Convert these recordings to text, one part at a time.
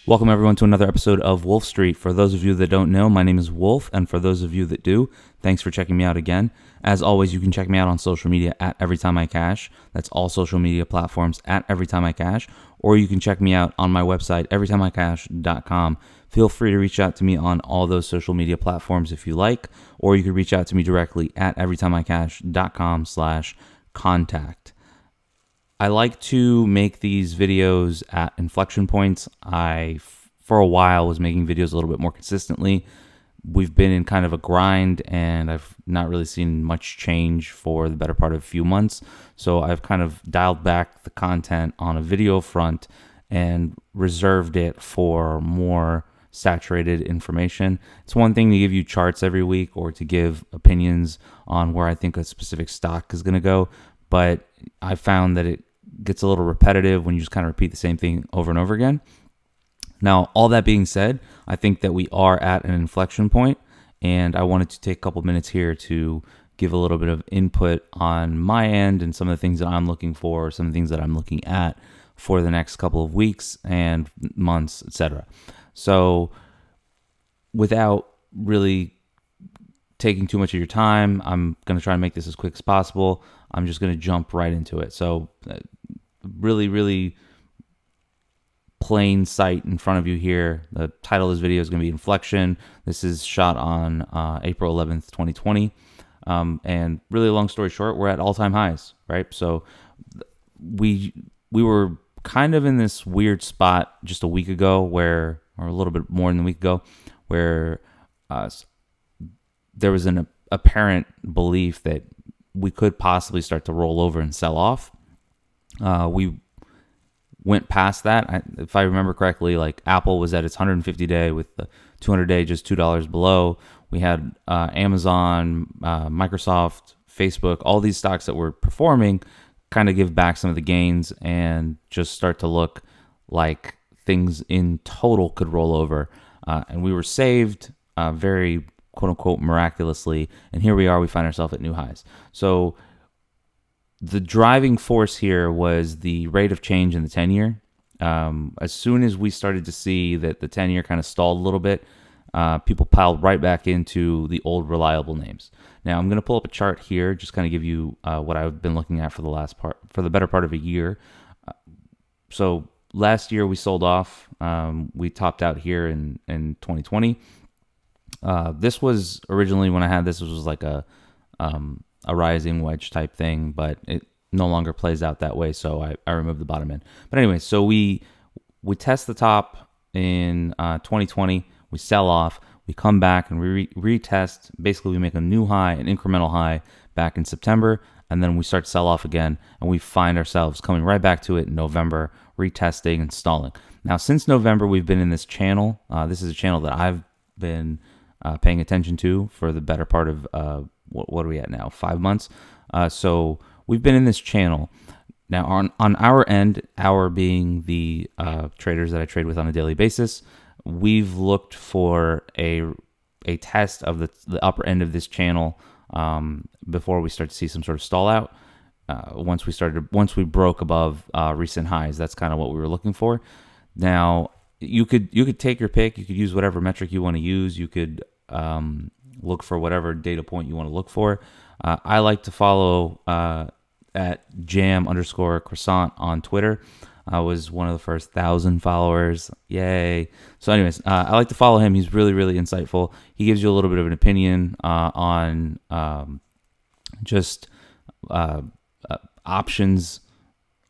Welcome everyone to another episode of Wolfe Street. For those of you that don't know, my name is Wolfe, and for those of you that do, thanks for checking me out again. As always, you can check me out on social media at EveryTimeICash. That's all social media platforms at EveryTimeICash, or you can check me out on my website, everytimeicash.com. Feel free to reach out to me on all those social media platforms if you like, or you can reach out to me directly at everytimeicash.com/contact. I like to make these videos at inflection points. For a while, was making videos a little bit more consistently. We've been in kind of a grind, and I've not really seen much change for the better part of a few months. So I've kind of dialed back the content on a video front and reserved it for more saturated information. It's one thing to give you charts every week or to give opinions on where I think a specific stock is going to go, but I found that it gets a little repetitive when you just kind of repeat the same thing over and over again. Now, all that being said, I think that we are at an inflection point, and I wanted to take a couple minutes here to give a little bit of input on my end and some of the things that I'm looking for, some of the things that I'm looking at for the next couple of weeks and months, etc. So without really taking too much of your time, I'm going to try and make this as quick as possible. I'm just going to jump right into it. So really plain sight in front of you here. The title of this video is going to be Inflection. This is shot on April 11th, 2020. And really long story short, we're at all-time highs, right? So we were kind of in this weird spot just a week ago or a little bit more than a week ago, where there was an apparent belief that we could possibly start to roll over and sell off. We went past that. If I remember correctly, like Apple was at its 150-day with the 200-day just $2 below. We had Amazon, Microsoft, Facebook, all these stocks that were performing kind of give back some of the gains and just start to look like things in total could roll over. And we were saved very quote-unquote miraculously, and here we are, we find ourselves at new highs. So the driving force here was the rate of change in the 10-year. As soon as we started to see that the 10-year kind of stalled a little bit, people piled right back into the old reliable names. Now I'm going to pull up a chart here, just kind of give you what I've been looking at for the better part of a year. So last year we sold off. We topped out here in 2020. This was originally, when I had this, was like a rising wedge type thing, but it no longer plays out that way, so I removed the bottom end. But anyway, so we test the top in 2020, we sell off, we come back and we retest. Basically, we make a new high, an incremental high back in September, and then we start to sell off again, and we find ourselves coming right back to it in November, retesting and stalling. Now, since November, we've been in this channel. This is a channel that I've been paying attention to for the better part of what are we at now? 5 months. So we've been in this channel. Now on our end, our being the traders that I trade with on a daily basis, we've looked for a test of the upper end of this channel before we start to see some sort of stall out. Once we broke above recent highs, that's kind of what we were looking for. Now, you could take your pick. You could use whatever metric you want to use. You could look for whatever data point you want to look for. I like to follow at jam_croissant on Twitter. I was one of the first 1,000 followers. Yay. So anyways, I like to follow him. He's really, really insightful. He gives you a little bit of an opinion on just options,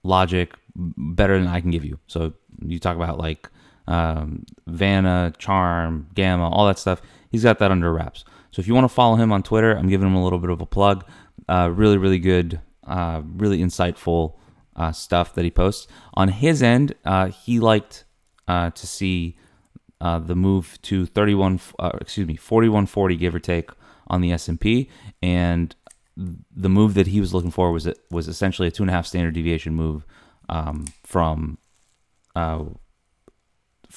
logic, better than I can give you. So you talk about like Vanna, Charm, Gamma, all that stuff. He's got that under wraps. So if you want to follow him on Twitter, I'm giving him a little bit of a plug. Really, really good, really insightful stuff that he posts. On his end, he liked to see the move to 4140, give or take, on the S&P, and the move that he was looking for was essentially a 2.5 standard deviation move from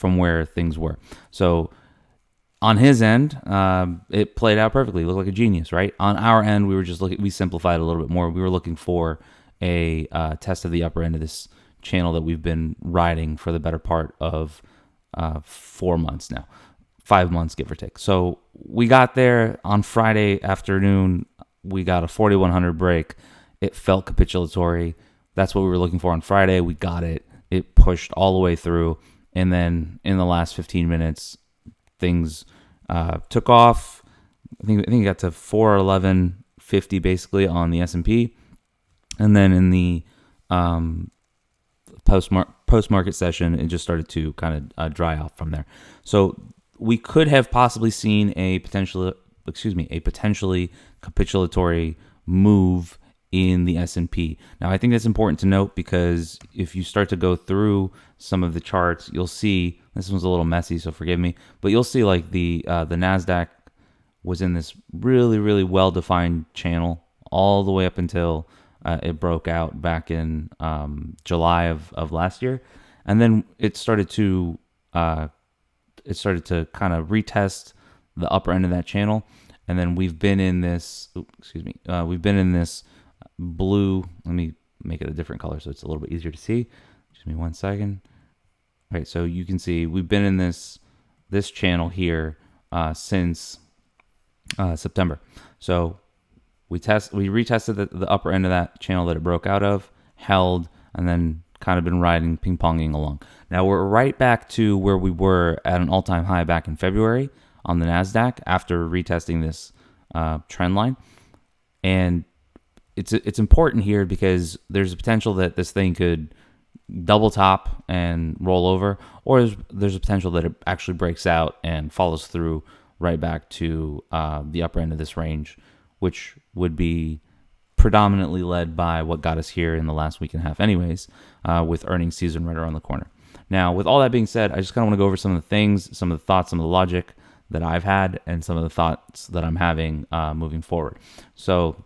where things were. So on his end, it played out perfectly. It looked like a genius, right? On our end, we simplified a little bit more. We were looking for a test of the upper end of this channel that we've been riding for the better part of 4 months now, 5 months, give or take. So we got there on Friday afternoon. We got a 4,100 break. It felt capitulatory. That's what we were looking for on Friday. We got it. It pushed all the way through. And then in the last 15 minutes, things took off. I think it got to 411.50 basically on the S&P. And then in the post-market session, it just started to kind of dry out from there. So we could have possibly seen a potentially capitulatory move in the S&P. Now, I think that's important to note because if you start to go through some of the charts, you'll see, this one's a little messy, so forgive me, but you'll see like the NASDAQ was in this really, really well-defined channel all the way up until it broke out back in July of last year. And then it started to kind of retest the upper end of that channel. And then we've been in this, we've been in this blue. Let me make it a different color so it's a little bit easier to see. Just give me 1 second. All right, so you can see we've been in this channel here since September. So we retested the upper end of that channel that it broke out of, held, and then kind of been riding, ping-ponging along. Now we're right back to where we were at an all-time high back in February on the NASDAQ after retesting this trend line. And it's important here because there's a potential that this thing could double top and roll over, or there's a potential that it actually breaks out and follows through right back to the upper end of this range, which would be predominantly led by what got us here in the last week and a half anyways, with earnings season right around the corner. Now, with all that being said, I just kind of want to go over some of the things, some of the thoughts, some of the logic that I've had, and some of the thoughts that I'm having moving forward. So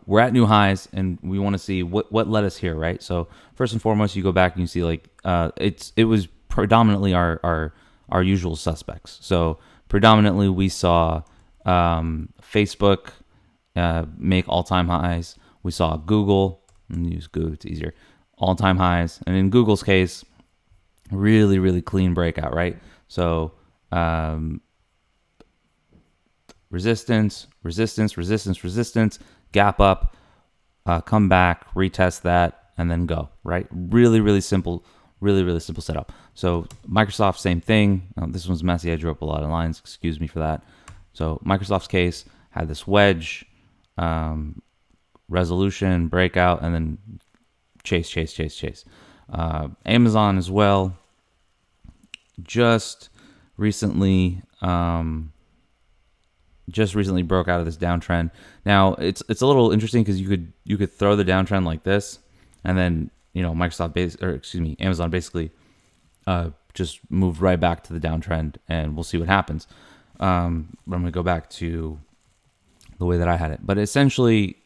we're at new highs, and we want to see what led us here, right? So first and foremost, you go back and you see like it was predominantly our usual suspects. So predominantly we saw Facebook make all-time highs. We saw Google, and use Google, it's easier, all-time highs. And in Google's case, really, really clean breakout, right? So resistance, gap up, come back, retest that, and then go, right? Really, really simple setup. So Microsoft, same thing. This one's messy. I drew up a lot of lines. Excuse me for that. So Microsoft's case had this wedge, resolution, breakout, and then chase. Amazon as well. Just recently broke out of this downtrend. Now it's a little interesting because you could throw the downtrend like this, and then Amazon basically just moved right back to the downtrend, and we'll see what happens. I'm gonna go back to the way that I had it, but essentially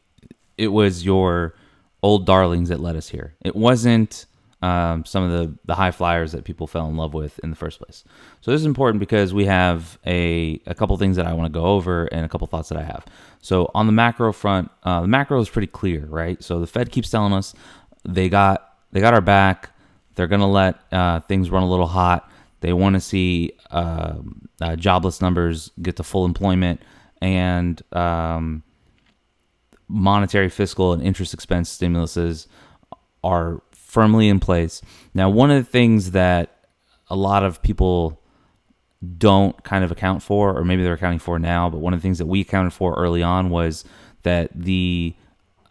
it was your old darlings that led us here. It wasn't some of the high flyers that people fell in love with in the first place. So this is important because we have a couple things that I want to go over and a couple thoughts that I have. So on the macro front, the macro is pretty clear, right? So the Fed keeps telling us they got our back. They're going to let things run a little hot. They want to see jobless numbers get to full employment, and monetary, fiscal, and interest expense stimuluses are firmly in place. Now, one of the things that a lot of people don't kind of account for, or maybe they're accounting for now, but one of the things that we accounted for early on was that the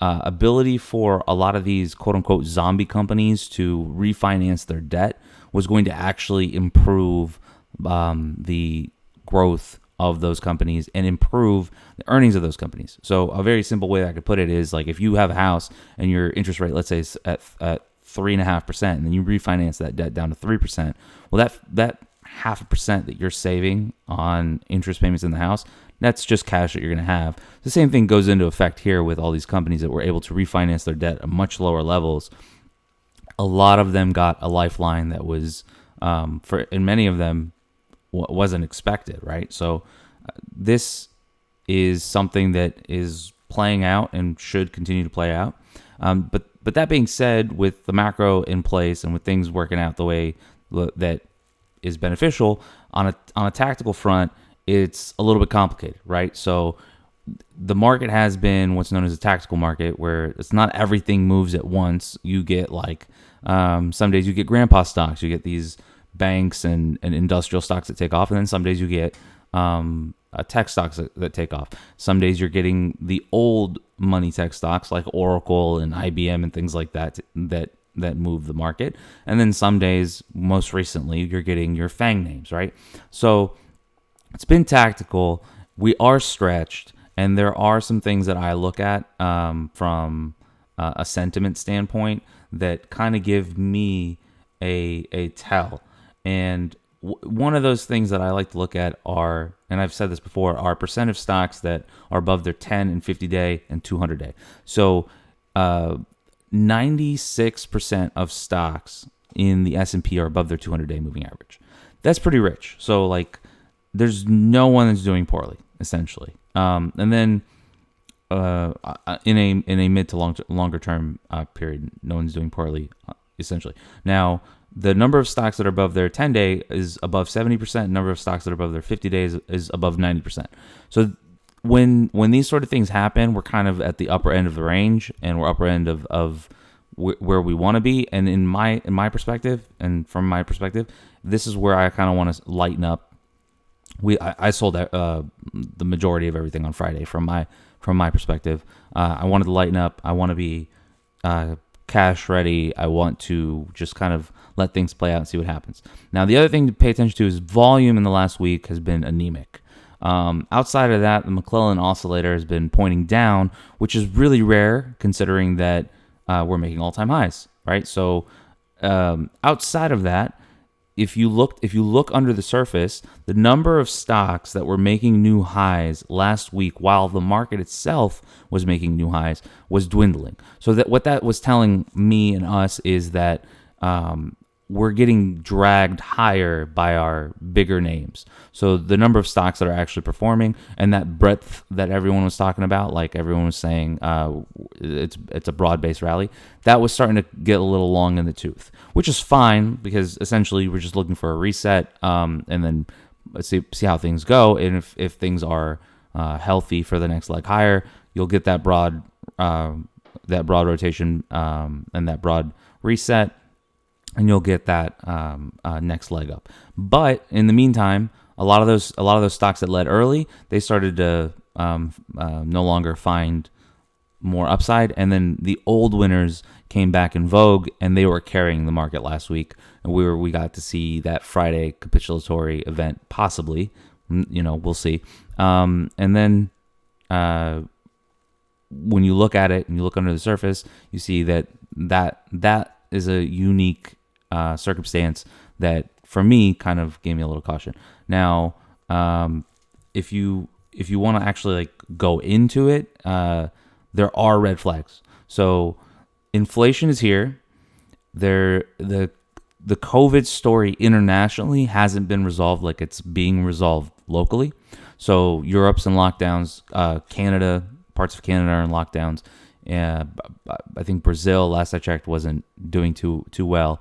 ability for a lot of these quote-unquote zombie companies to refinance their debt was going to actually improve the growth of those companies and improve the earnings of those companies. So a very simple way that I could put it is like if you have a house and your interest rate, let's say, is at 3.5%, and then you refinance that debt down to 3%. Well, that 0.5% that you're saving on interest payments in the house, that's just cash that you're going to have. The same thing goes into effect here with all these companies that were able to refinance their debt at much lower levels. A lot of them got a lifeline that was, in many of them, wasn't expected, right? So this is something that is playing out and should continue to play out. But that being said, with the macro in place and with things working out the way that is beneficial. On a tactical front, it's a little bit complicated, right? So the market has been what's known as a tactical market, where it's not everything moves at once. You get like some days you get grandpa stocks, you get these banks and industrial stocks that take off, and then some days you get tech stocks that take off. Some days you're getting the old money tech stocks like Oracle and IBM and things like that move the market. And then some days, most recently, you're getting your FANG names, right? So it's been tactical. We are stretched, and there are some things that I look at from a sentiment standpoint that kind of give me a tell. And one of those things that I like to look at are, and I've said this before, are percent of stocks that are above their 10 and 50 day and 200 day. So 96% of stocks in the S&P are above their 200-day moving average. That's pretty rich. So like, there's no one that's doing poorly, essentially. And then in a mid to longer term period, no one's doing poorly, essentially. Now, the number of stocks that are above their 10-day is above 70%. Number of stocks that are above their 50 days is above 90%. So when these sort of things happen, we're kind of at the upper end of the range, and we're upper end of where we want to be. And in my perspective, and from my perspective, this is where I kind of want to lighten up. I sold the majority of everything on Friday from my perspective. I wanted to lighten up. I want to be cash ready. I want to just kind of let things play out and see what happens. Now, the other thing to pay attention to is volume in the last week has been anemic. Outside of that, the McClellan oscillator has been pointing down, which is really rare considering that we're making all-time highs, right? So outside of that, if you look under the surface, the number of stocks that were making new highs last week while the market itself was making new highs was dwindling. So that what that was telling me and us is that we're getting dragged higher by our bigger names. So the number of stocks that are actually performing and that breadth that everyone was talking about, like everyone was saying, it's a broad-based rally, that was starting to get a little long in the tooth, which is fine because essentially we're just looking for a reset, and then let's see how things go. And if things are healthy for the next leg higher, you'll get that broad rotation and that broad reset, and you'll get that next leg up. But in the meantime, a lot of those stocks that led early, they started to no longer find more upside, and then the old winners came back in vogue, and they were carrying the market last week. And we got to see that Friday capitulatory event, possibly. We'll see. And then when you look at it and you look under the surface, you see that is a unique circumstance that, for me, kind of gave me a little caution. Now, if you want to actually like go into it, there are red flags. So inflation is here. The COVID story internationally hasn't been resolved like it's being resolved locally. So Europe's in lockdowns. Canada, parts of Canada are in lockdowns. I think Brazil, last I checked, wasn't doing too well.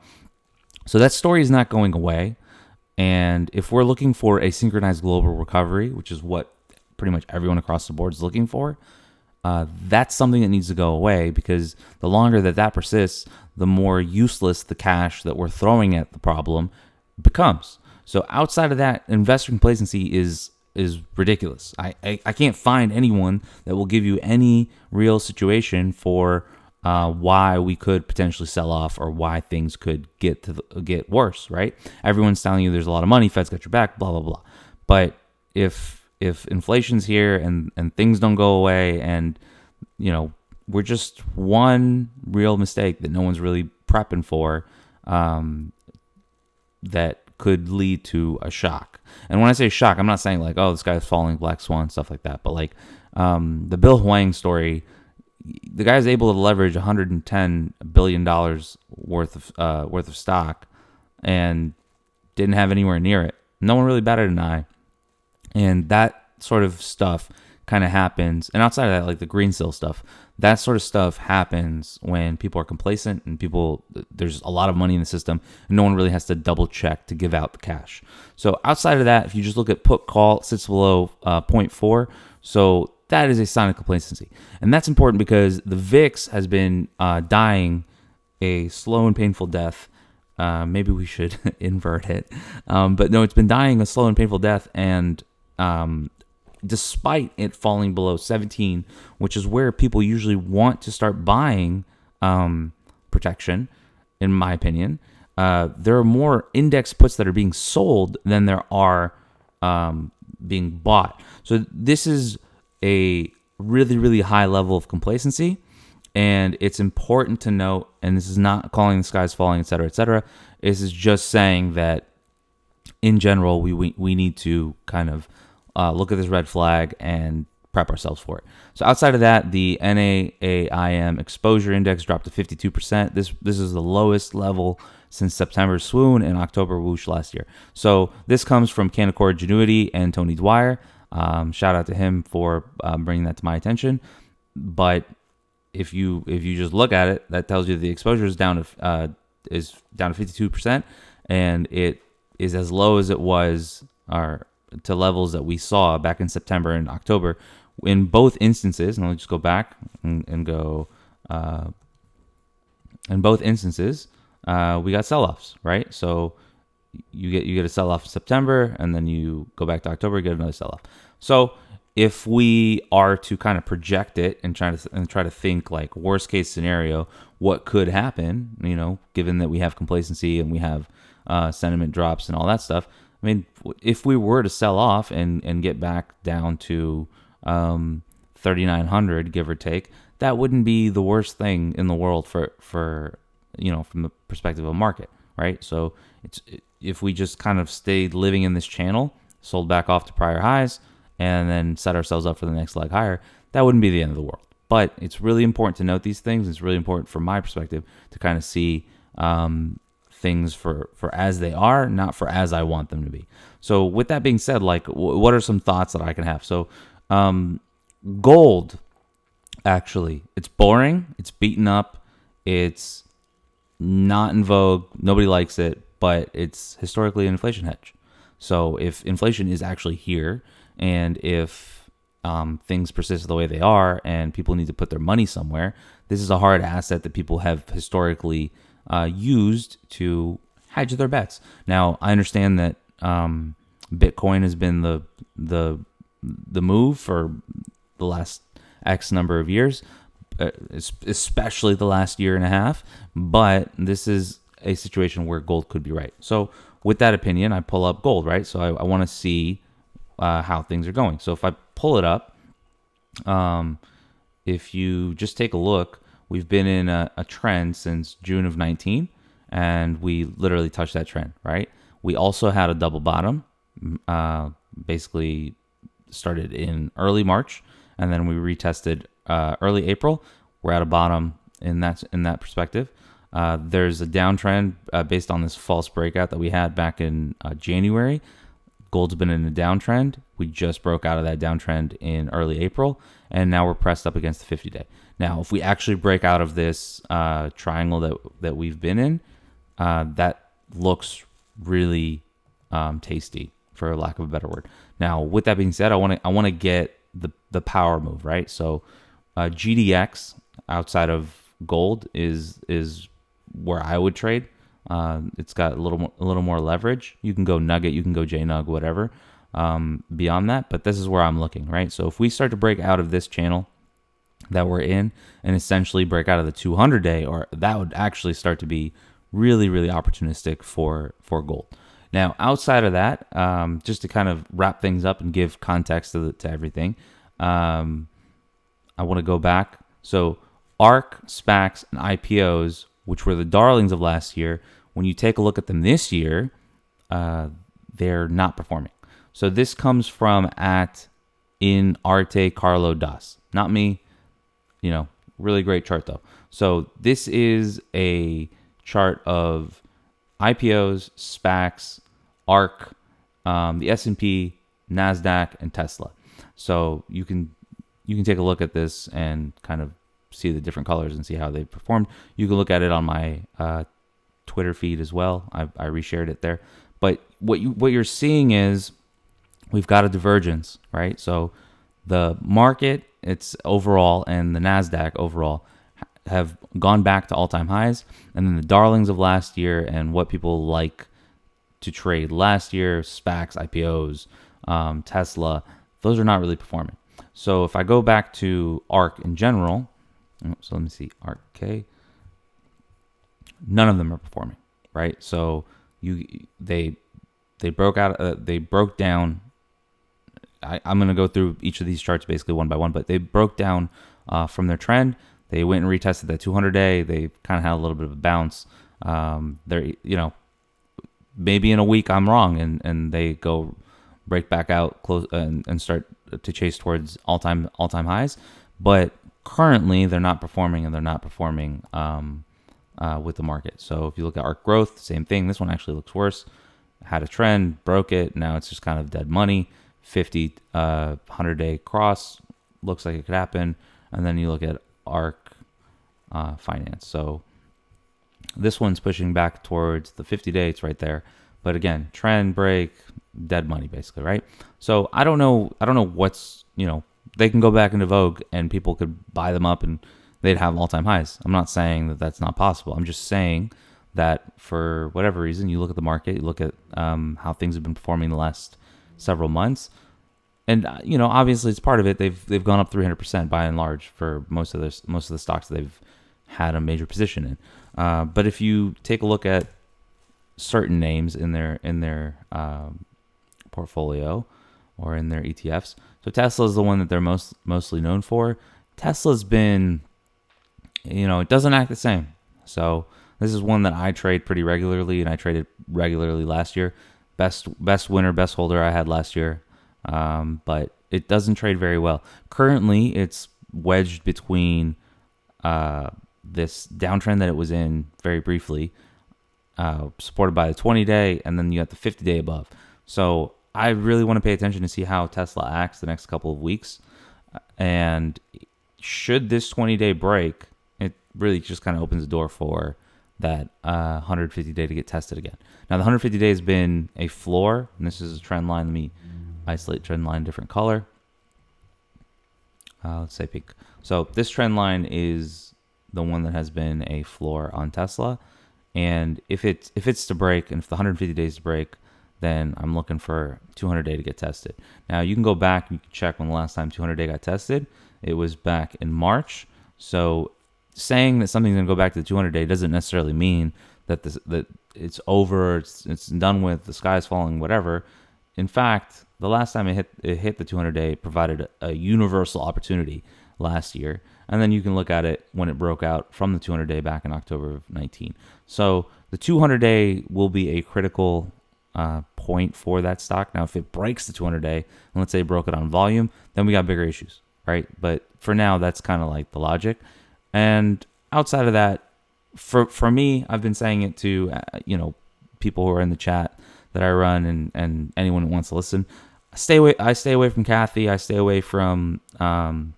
So that story is not going away. And if we're looking for a synchronized global recovery, which is what pretty much everyone across the board is looking for, that's something that needs to go away, because the longer that persists, the more useless the cash that we're throwing at the problem becomes. So outside of that, investor complacency is ridiculous. I can't find anyone that will give you any real situation for why we could potentially sell off or why things could get worse, right? Everyone's telling you there's a lot of money, Fed's got your back, blah, blah, blah. But if inflation's here and things don't go away, and we're just one real mistake that no one's really prepping for, that could lead to a shock. And when I say shock, I'm not saying like, oh, this guy's falling, black swan, stuff like that. But like the Bill Hwang story, the guy's able to leverage $110 billion worth of stock and didn't have anywhere near it. No one really batted an eye. And that sort of stuff kind of happens, and outside of that, like the green seal stuff, that sort of stuff happens when people are complacent and there's a lot of money in the system and no one really has to double check to give out the cash. So outside of that, if you just look at put call, it sits below 0.4. So that is a sign of complacency. And that's important because the VIX has been dying a slow and painful death. Maybe we should invert it. But no, it's been dying a slow and painful death. And despite it falling below 17, which is where people usually want to start buying protection, in my opinion, there are more index puts that are being sold than there are being bought. So this is a really, really high level of complacency. And it's important to note, and this is not calling the skies falling, et cetera, this is just saying that in general, we need to kind of look at this red flag and prep ourselves for it. So outside of that, the NAAIM exposure index dropped to 52%. This is the lowest level since September's swoon and October whoosh last year. So this comes from Canaccord Genuity and Tony Dwyer. Shout out to him for bringing that to my attention. But if you just look at it, that tells you the exposure is down to 52%, and it is as low as it was, or to levels that we saw back in September and October. In both instances, and let me just go back and go. In both instances, we got sell-offs, right? So you get a sell-off in September, and then you go back to October, get another sell-off. So if we are to kind of project it and try to think like worst case scenario, what could happen, given that we have complacency and we have sentiment drops and all that stuff. I mean, if we were to sell off and get back down to 3,900, give or take, that wouldn't be the worst thing in the world for from the perspective of market, right? So if we just kind of stayed living in this channel, sold back off to prior highs, and then set ourselves up for the next leg higher, that wouldn't be the end of the world. But it's really important to note these things. It's really important from my perspective to kind of see things for as they are, not for as I want them to be. So with that being said, like what are some thoughts that I can have? So gold, actually, it's boring, it's beaten up, it's not in vogue, nobody likes it, but it's historically an inflation hedge. So if inflation is actually here, and if things persist the way they are and people need to put their money somewhere, this is a hard asset that people have historically used to hedge their bets. Now, I understand that Bitcoin has been the move for the last X number of years, especially the last year and a half, but this is a situation where gold could be right. So with that opinion, I pull up gold, right? So I want to see how things are going. So if I pull it up, if you just take a look, we've been in a trend since June of 19, and we literally touched that trend, right? We also had a double bottom, basically started in early March, and then we retested early April. We're at a bottom in that perspective. There's a downtrend based on this false breakout that we had back in January. Gold's been in a downtrend. We just broke out of that downtrend in early April, and now we're pressed up against the 50-day. Now, if we actually break out of this triangle that we've been in, that looks really tasty, for lack of a better word. Now, with that being said, I want to get the power move, right? So GDX outside of gold is where I would trade. It's got a little more leverage. You can go Nugget, you can go JNUG, whatever. Beyond that, but this is where I'm looking, right? So if we start to break out of this channel that we're in and essentially break out of the 200-day, or that would actually start to be really, really opportunistic for gold. Now, outside of that, just to kind of wrap things up and give context to everything, I want to go back. So ARK, SPACs, and IPOs, which were the darlings of last year, when you take a look at them this year, they're not performing. So this comes from in Arte Carlo Das, not me. Really great chart though. So this is a chart of IPOs, SPACs, ARK, the S&P, NASDAQ, and Tesla. So you can you can take a look at this and kind of see the different colors and see how they performed. You can look at it on my Twitter feed as well. I reshared it there. But what you're seeing is we've got a divergence, right? So the market, it's overall, and the NASDAQ overall have gone back to all-time highs. And then the darlings of last year and what people like to trade last year, SPACs, IPOs, Tesla, those are not really performing. So if I go back to ARK in general, so let me see, ARK, none of them are performing, right? So they broke out, they broke down. I'm going to go through each of these charts basically one by one, but they broke down from their trend. They went and retested that 200-day. They kind of had a little bit of a bounce. They're, maybe in a week I'm wrong, and they go break back out close and start to chase towards all-time highs. But currently they're not performing, and they're not performing with the market. So if you look at ARK Growth, same thing. This one actually looks worse. Had a trend, broke it. Now it's just kind of dead money. 50, 100-day cross looks like it could happen. And then you look at ARK Finance. So this one's pushing back towards the 50-day. It's right there. But again, trend break, dead money basically, right? So I don't know what's, they can go back into vogue and people could buy them up and they'd have all-time highs. I'm not saying that that's not possible. I'm just saying that for whatever reason, you look at the market, you look at how things have been performing the last several months, and obviously it's part of it. They've gone up 300% by and large for most of the stocks that they've had a major position in. But if you take a look at certain names in their portfolio or in their ETFs, so Tesla is the one that they're mostly known for. Tesla's been, it doesn't act the same. So this is one that I trade pretty regularly, and I traded regularly last year. Best winner, best holder I had last year, but it doesn't trade very well. Currently, it's wedged between this downtrend that it was in very briefly, supported by the 20-day, and then you got the 50-day above. So I really want to pay attention to see how Tesla acts the next couple of weeks. And should this 20-day break, it really just kind of opens the door for that 150-day to get tested again. Now, the 150-day has been a floor, and this is a trend line. Let me isolate trend line, different color. Let's say pink. So this trend line is the one that has been a floor on Tesla. And if it's to break, and if the 150 days to break, then I'm looking for 200-day to get tested. Now, you can go back and you can check when the last time 200-day got tested. It was back in March. So saying that something's going to go back to the 200-day doesn't necessarily mean that that it's over, it's done with, the sky's falling, whatever. In fact, the last time it hit the 200-day provided a universal opportunity last year. And then you can look at it when it broke out from the 200-day back in October of 19. So the 200-day will be a critical point for that stock. Now, if it breaks the 200-day, and let's say it broke it on volume, then we got bigger issues, right? But for now, that's kind of like the logic. And outside of that, for me, I've been saying it to people who are in the chat that I run and anyone who wants to listen. I stay away from Kathy. I stay away from Shamath.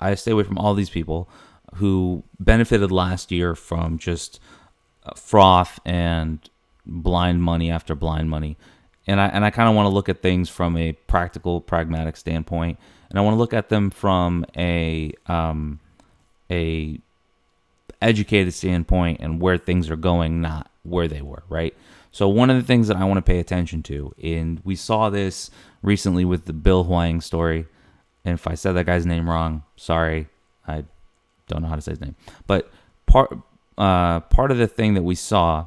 I stay away from all these people who benefited last year from just froth and blind money after blind money. And I kind of want to look at things from a practical, pragmatic standpoint, and I want to look at them from a educated standpoint and where things are going, not where they were, right? So one of the things that I want to pay attention to, and we saw this recently with the Bill Huang story, and if I said that guy's name wrong, sorry, I don't know how to say his name. But part of the thing that we saw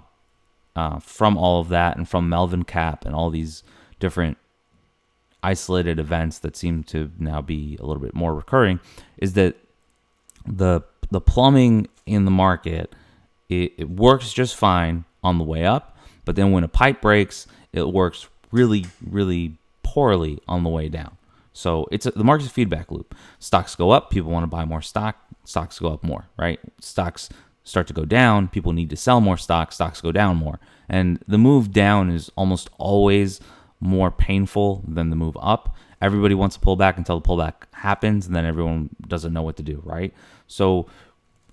from all of that, and from Melvin Cap and all these different isolated events that seem to now be a little bit more recurring, is that the plumbing in the market, it works just fine on the way up, but then when a pipe breaks, it works really, really poorly on the way down. So the market's a feedback loop. Stocks go up, people want to buy more stock. Stocks go up more, right? Stocks start to go down, people need to sell more stocks go down more. And the move down is almost always more painful than the move up. everybody wants to pull back until the pullback happens, and then everyone doesn't know what to do, right? So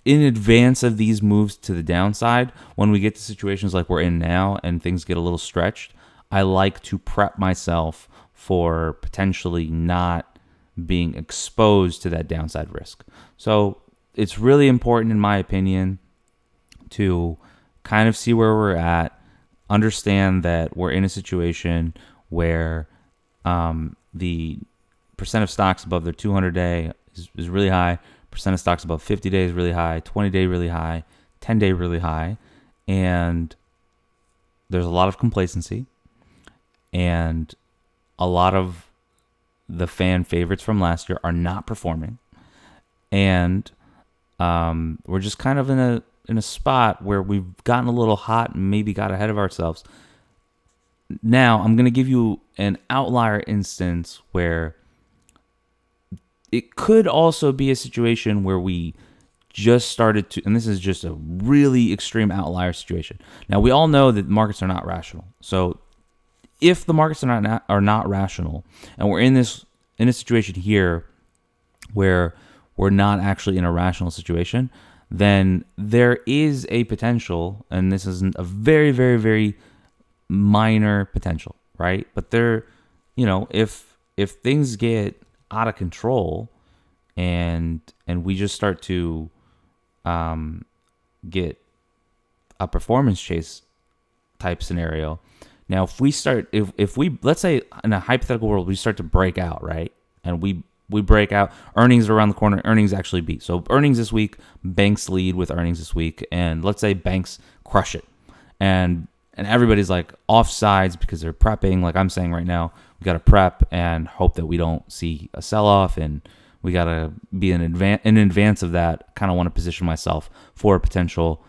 in advance of these moves to the downside, when we get to situations like we're in now and things get a little stretched, I like to prep myself for potentially not being exposed to that downside risk. So it's really important, in my opinion, to kind of see where we're at, understand that we're in a situation where the percent of stocks above their 200-day is really high, percent of stocks above 50 days really high, 20-day really high, 10-day really high, and there's a lot of complacency, and a lot of the fan favorites from last year are not performing, and we're just kind of in a spot where we've gotten a little hot and maybe got ahead of ourselves. Now, I'm going to give you an outlier instance where it could also be a situation where we just started to, and this is just a really extreme outlier situation. Now, we all know that markets are not rational. So if the markets are not rational, and we're in a situation here where we're not actually in a rational situation, then there is a potential, and this is a very, very, very minor potential, right? But there, if things get out of control and we just start to get a performance chase type scenario. Now, if we let's say in a hypothetical world we start to break out, right, and we break out, earnings are around the corner, earnings actually beat. So earnings this week, banks lead with earnings this week, and let's say banks crush it, and everybody's like offsides because they're prepping. Like I'm saying right now, we got to prep and hope that we don't see a sell-off, and we got to be in advance of that. Kind of want to position myself for a potential,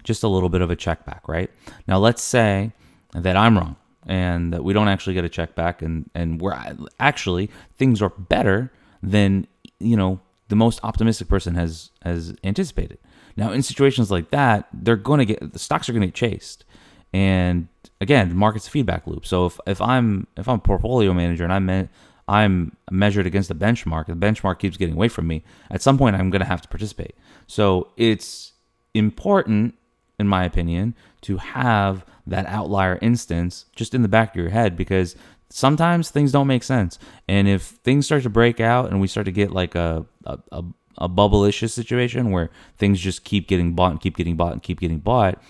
just a little bit of a check back, right? Now, let's say that I'm wrong and that we don't actually get a check back, and we're actually, things are better than, the most optimistic person has anticipated. Now, in situations like that, the stocks are going to get chased. And again, the market's a feedback loop. So if I'm a portfolio manager and I'm measured against a benchmark, the benchmark keeps getting away from me, at some point I'm going to have to participate. So it's important, in my opinion, to have that outlier instance just in the back of your head, because sometimes things don't make sense. And if things start to break out and we start to get like a bubble-ish situation where things just keep getting bought and keep getting bought and keep getting bought,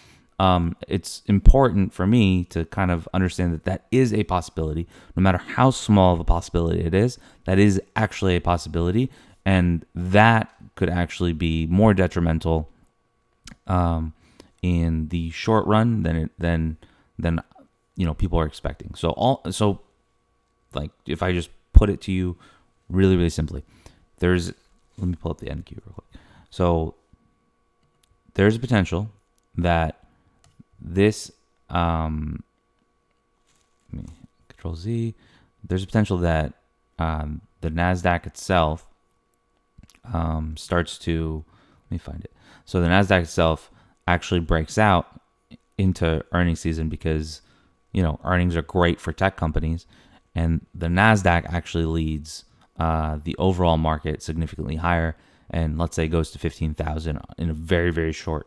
it's important for me to kind of understand that is a possibility. No matter how small of a possibility it is, that is actually a possibility, and that could actually be more detrimental in the short run than people are expecting. So like if I just put it to you really, really simply, let me pull up the NQ real quick. So there's a potential that this Control Z. There's a potential that the NASDAQ itself starts to, let me find it. So the NASDAQ itself actually breaks out into earnings season because, earnings are great for tech companies, and the NASDAQ actually leads the overall market significantly higher, and let's say goes to 15,000 in a very, very short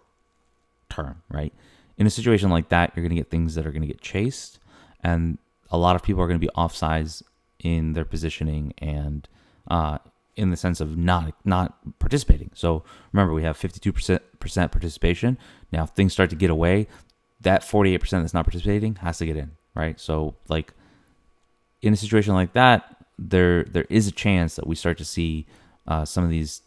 term, right? In a situation like that, you're going to get things that are going to get chased, and a lot of people are going to be offsides in their positioning and in the sense of not participating. So remember, we have 52% participation. Now, if things start to get away, that 48% that's not participating has to get in, right? So like in a situation like that, there is a chance that we start to see some of these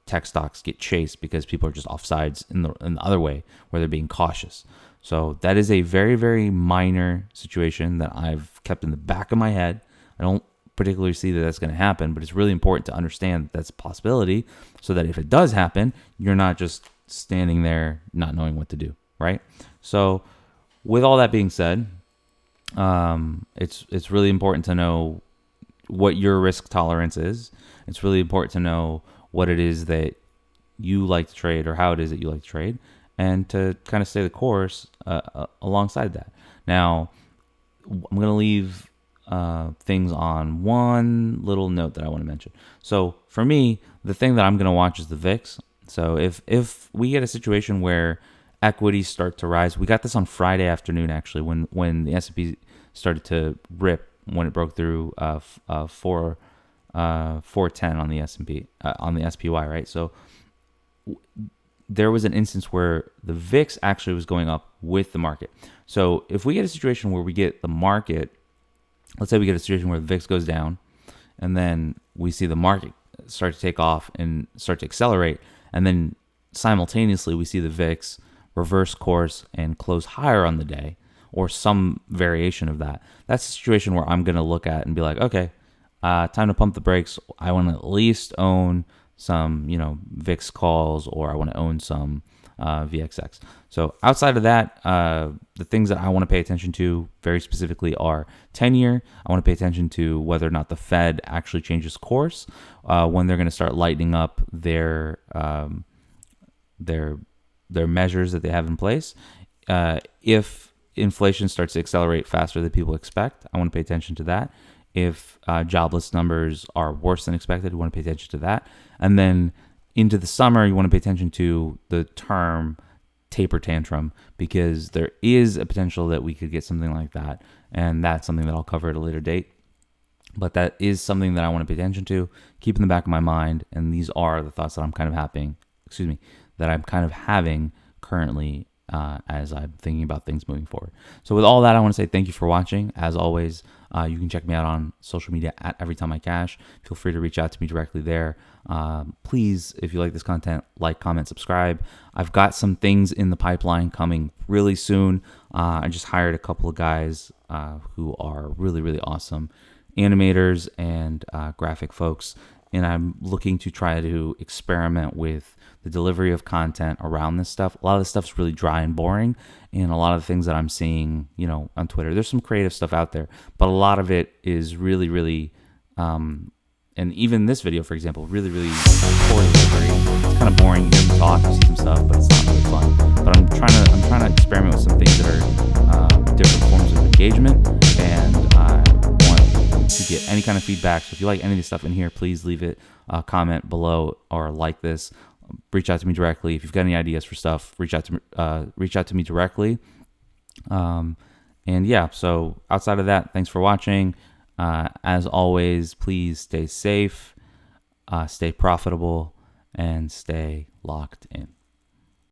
tech stocks get chased because people are just offsides in the other way where they're being cautious. So that is a very, very minor situation that I've kept in the back of my head. I don't particularly see that that's going to happen, but it's really important to understand that that's a possibility so that if it does happen, you're not just standing there not knowing what to do, right? So with all that being said, it's really important to know what your risk tolerance is. It's really important to know what it is that you like to trade or how it is that you like to trade, and to kind of stay the course alongside that. Now, I'm going to leave things on one little note that I want to mention. So for me, the thing that I'm going to watch is the VIX. So if we get a situation where equities start to rise, we got this on Friday afternoon actually when the S&P started to rip when it broke through 410 on the S&P on the SPY, right? So there was an instance where the VIX actually was going up with the market. So if we get a situation where we get the market, let's say we get a situation where the VIX goes down, and then we see the market start to take off and start to accelerate, and then simultaneously we see the VIX reverse course and close higher on the day, or some variation of that. That's a situation where I'm going to look at and be like, okay, time to pump the brakes. I want to at least own some, VIX calls, or I want to own some VXX. So outside of that, the things that I want to pay attention to very specifically are 10-year. I want to pay attention to whether or not the Fed actually changes course, when they're going to start lightening up their measures that they have in place. If inflation starts to accelerate faster than people expect, I want to pay attention to that. If jobless numbers are worse than expected, we want to pay attention to that. And then into the summer, you want to pay attention to the term taper tantrum, because there is a potential that we could get something like that. And that's something that I'll cover at a later date. But that is something that I want to pay attention to, keep in the back of my mind. And these are the thoughts that I'm kind of having currently as I'm thinking about things moving forward. So with all that, I want to say thank you for watching. As always, you can check me out on social media at EveryTimeICash. Feel free to reach out to me directly there. Please, if you like this content, like, comment, subscribe. I've got some things in the pipeline coming really soon. I just hired a couple of guys who are really, really awesome animators and graphic folks. And I'm looking to try to experiment with the delivery of content around this stuff. A lot of this stuff's really dry and boring, and a lot of the things that I'm seeing, on Twitter, there's some creative stuff out there, but a lot of it is really, really, and even this video, for example, really, really poor delivery. It's kind of boring. You hear me talk, you see some stuff, but it's not really fun. But I'm trying to experiment with some things that are different forms of engagement, and I want to get any kind of feedback. So if you like any of the stuff in here, please leave it comment below or like this. Reach out to me directly. If you've got any ideas for stuff, reach out to me directly. And yeah, so outside of that, thanks for watching. As always, please stay safe, stay profitable, and stay locked in.